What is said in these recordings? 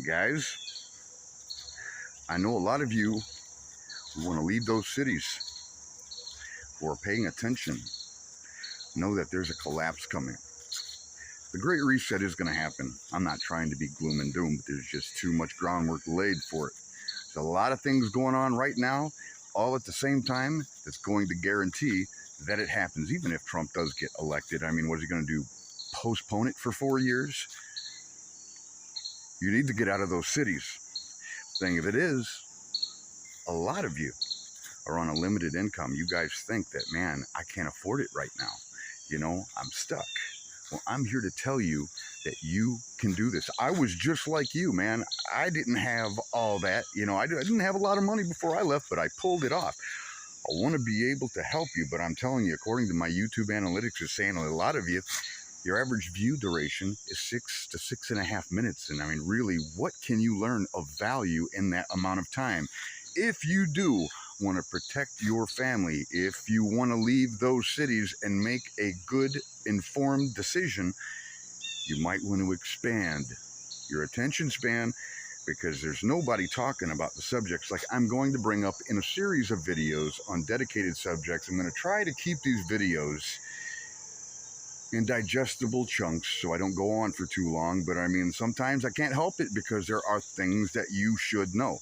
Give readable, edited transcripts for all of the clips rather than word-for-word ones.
Guys, I know a lot of you who want to leave those cities who are paying attention know that there's a collapse coming. The Great Reset is going to happen. I'm not trying to be gloom and doom, but there's just too much groundwork laid for it. There's a lot of things going on right now, all at the same time, that's going to guarantee that it happens, even if Trump does get elected. I mean, what is he going to do? Postpone it for 4 years? You need to get out of those cities. Thing of it is, a lot of you are on a limited income. You guys think that, man, I can't afford it right now. You know, I'm stuck. Well, I'm here to tell you that you can do this. I was just like you, man. I didn't have all that. You know, I didn't have a lot of money before I left, but I pulled it off. I want to be able to help you, but I'm telling you, according to my YouTube analytics, is saying a lot of you, your average view duration is 6 to 6.5 minutes. And I mean, really, what can you learn of value in that amount of time? If you do want to protect your family, if you want to leave those cities and make a good, informed decision, you might want to expand your attention span, because there's nobody talking about the subjects like I'm going to bring up in a series of videos on dedicated subjects. I'm going to try to keep these videos in digestible chunks so I don't go on for too long, but I mean, sometimes I can't help it because there are things that you should know.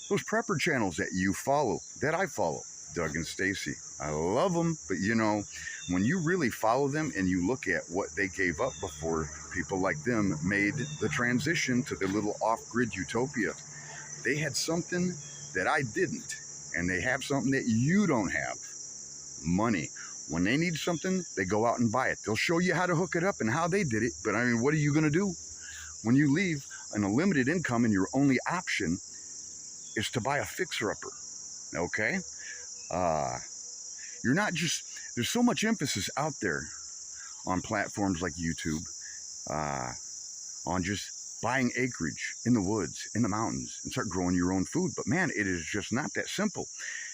Those prepper channels that you follow, that I follow, Doug and Stacy, I love them, but you know, when you really follow them and you look at what they gave up before people like them made the transition to the little off-grid utopia, they had something that I didn't, and they have something that you don't have: money. When they need something, they go out and buy it. They'll show you how to hook it up and how they did it, but I mean, what are you going to do when you leave on a limited income and your only option is to buy a fixer-upper? Okay? You're not just, there's so much emphasis out there on platforms like YouTube, on just buying acreage in the woods, in the mountains, and start growing your own food. But man, it is just not that simple.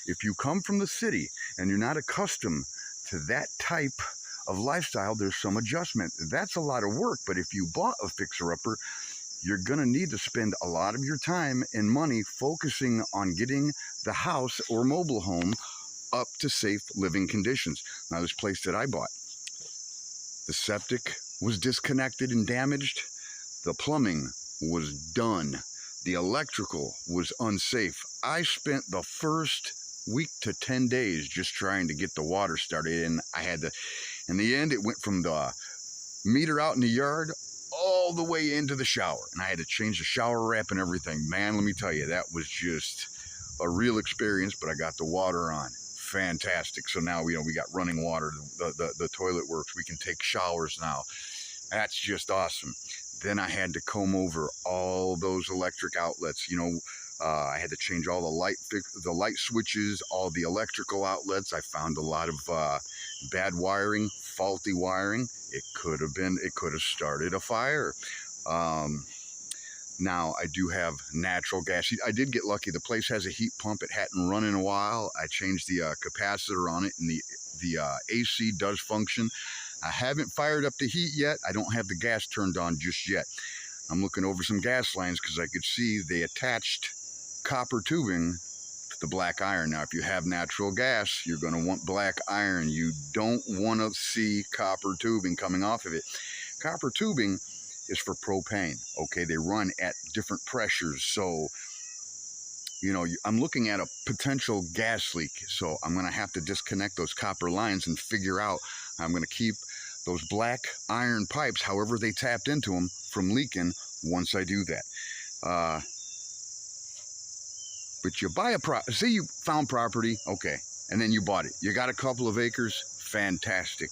If you come from the city and you're not accustomed to that type of lifestyle, there's some adjustment. That's a lot of work, but if you bought a fixer-upper, you're going to need to spend a lot of your time and money focusing on getting the house or mobile home up to safe living conditions. Now, this place that I bought, the septic was disconnected and damaged. The plumbing was done. The electrical was unsafe. I spent the first week to 10 days just trying to get the water started, and I had to, in the end, it went from the meter out in the yard all the way into the shower, and I had to change the shower wrap and everything. Man, let me tell you, that was just a real experience, but I got the water on. Fantastic. So now, you know, we got running water. The toilet works. We can take showers now. That's just awesome. Then I had to comb over all those electric outlets. You know, I had to change all the light switches, all the electrical outlets. I found a lot of bad wiring, faulty wiring. It could have started a fire. Now, I do have natural gas. I did get lucky. The place has a heat pump. It hadn't run in a while. I changed the capacitor on it, and the AC does function. I haven't fired up the heat yet. I don't have the gas turned on just yet. I'm looking over some gas lines because I could see they attached copper tubing to the black iron. Now, if you have natural gas, you're going to want black iron. You don't want to see copper tubing coming off of it. Copper tubing is for propane. Okay, they run at different pressures. So, you know, I'm looking at a potential gas leak. So I'm going to have to disconnect those copper lines and figure out, I'm going to keep those black iron pipes, however they tapped into them, from leaking once I do that. But you buy say you found property, okay, and then you bought it. You got a couple of acres, fantastic.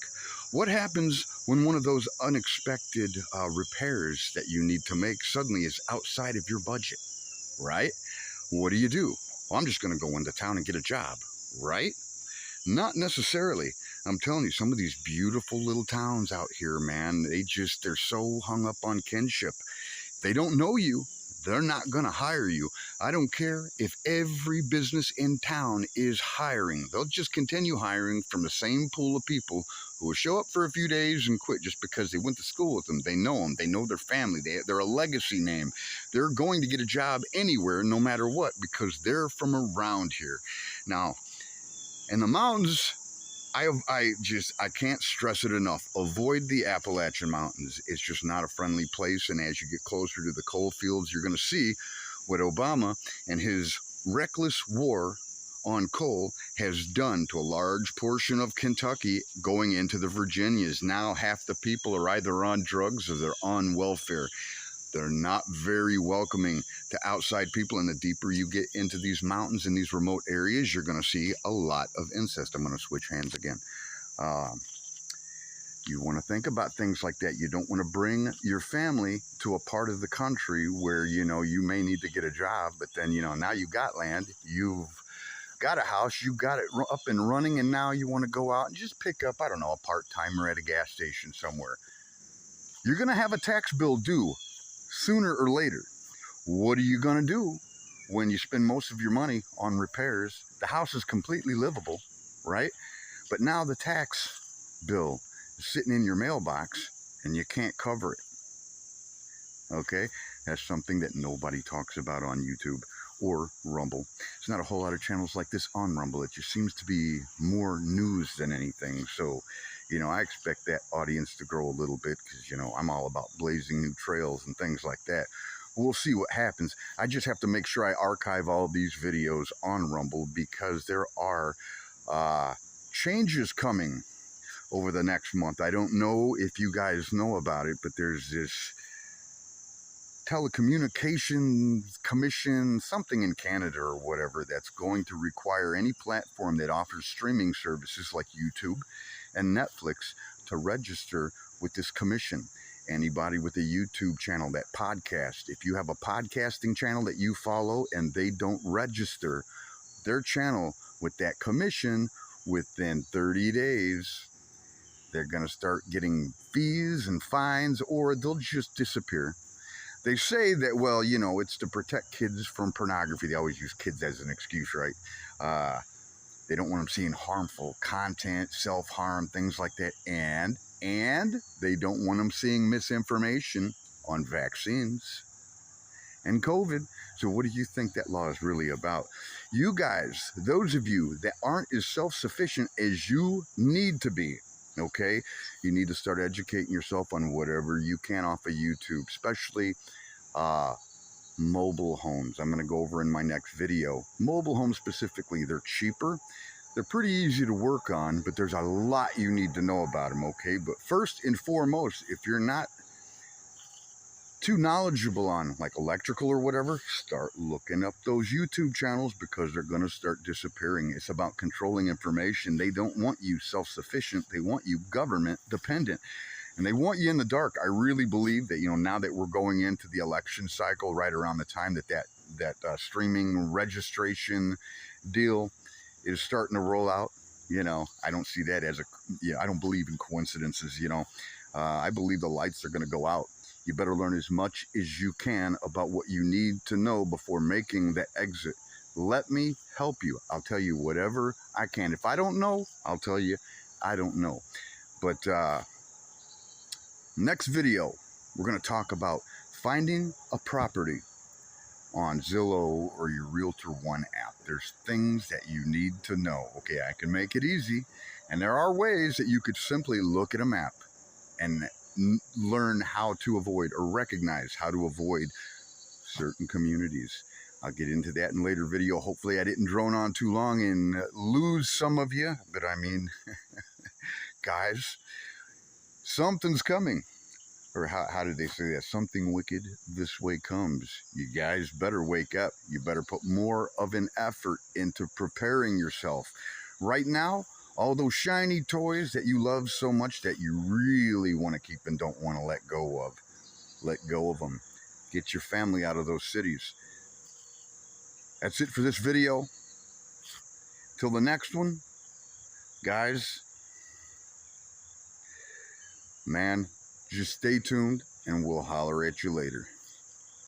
What happens when one of those unexpected repairs that you need to make suddenly is outside of your budget, right? What do? Well, I'm just going to go into town and get a job, right? Not necessarily. I'm telling you, some of these beautiful little towns out here, man, they're so hung up on kinship. They don't know you. They're not going to hire you. I don't care if every business in town is hiring. They'll just continue hiring from the same pool of people who will show up for a few days and quit just because they went to school with them. They know their family, they're a legacy name. They're going to get a job anywhere, no matter what, because they're from around here. Now, in the mountains, I can't stress it enough. Avoid the Appalachian Mountains. It's just not a friendly place. And as you get closer to the coal fields, you're going to see what Obama and his reckless war on coal has done to a large portion of Kentucky going into the Virginias. Now half the people are either on drugs or they're on welfare. They're not very welcoming to outside people, and the deeper you get into these mountains and these remote areas, you're going to see a lot of incest. I'm going to switch hands again. You want to think about things like that. You don't want to bring your family to a part of the country where, you know, you may need to get a job, but then, you know, now you've got land, you've got a house, you got it up and running, and now you want to go out and just pick up, I don't know, a part-timer at a gas station somewhere. You're going to have a tax bill due sooner or later. What are you going to do when you spend most of your money on repairs? The house is completely livable, right? But now the tax bill is sitting in your mailbox and you can't cover it. Okay? That's something that nobody talks about on YouTube or Rumble. There's not a whole lot of channels like this on Rumble. It just seems to be more news than anything. So, you know, I expect that audience to grow a little bit because, you know, I'm all about blazing new trails and things like that. We'll see what happens. I just have to make sure I archive all these videos on Rumble because there are changes coming over the next month. I don't know if you guys know about it, but there's this telecommunications commission, something in Canada or whatever, that's going to require any platform that offers streaming services like YouTube and Netflix to register with this commission. Anybody with a YouTube channel, that podcast, if you have a podcasting channel that you follow and they don't register their channel with that commission within 30 days, they're going to start getting fees and fines, or they'll just disappear. They say that, well, you know, it's to protect kids from pornography. They always use kids as an excuse, right? They don't want them seeing harmful content, self-harm, things like that. And they don't want them seeing misinformation on vaccines and COVID. So what do you think that law is really about? You guys, those of you that aren't as self-sufficient as you need to be, okay, you need to start educating yourself on whatever you can off of YouTube, especially mobile homes. I'm going to go over in my next video. Mobile homes specifically, they're cheaper. They're pretty easy to work on, but there's a lot you need to know about them, okay? But first and foremost, if you're not too knowledgeable on like electrical or whatever, start looking up those YouTube channels because they're going to start disappearing. It's about controlling information. They don't want you self-sufficient. They want you government dependent. And they want you in the dark. I really believe that, you know, now that we're going into the election cycle, right around the time that streaming registration deal is starting to roll out, you know, I don't see that as I don't believe in coincidences, you know. I believe the lights are going to go out. You better learn as much as you can about what you need to know before making the exit. Let me help you. I'll tell you whatever I can. If I don't know, I'll tell you I don't know. But next video, we're going to talk about finding a property on Zillow or your Realtor One app. There's things that you need to know. Okay, I can make it easy. And there are ways that you could simply look at a map and learn how to avoid or recognize how to avoid certain communities. I'll get into that in a later video. Hopefully I didn't drone on too long and lose some of you. But I mean, guys, something's coming. Or how did they say that? Something wicked this way comes. You guys better wake up. You better put more of an effort into preparing yourself. Right now, all those shiny toys that you love so much that you really want to keep and don't want to let go of them. Get your family out of those cities. That's it for this video. Till the next one, guys, man, just stay tuned and we'll holler at you later.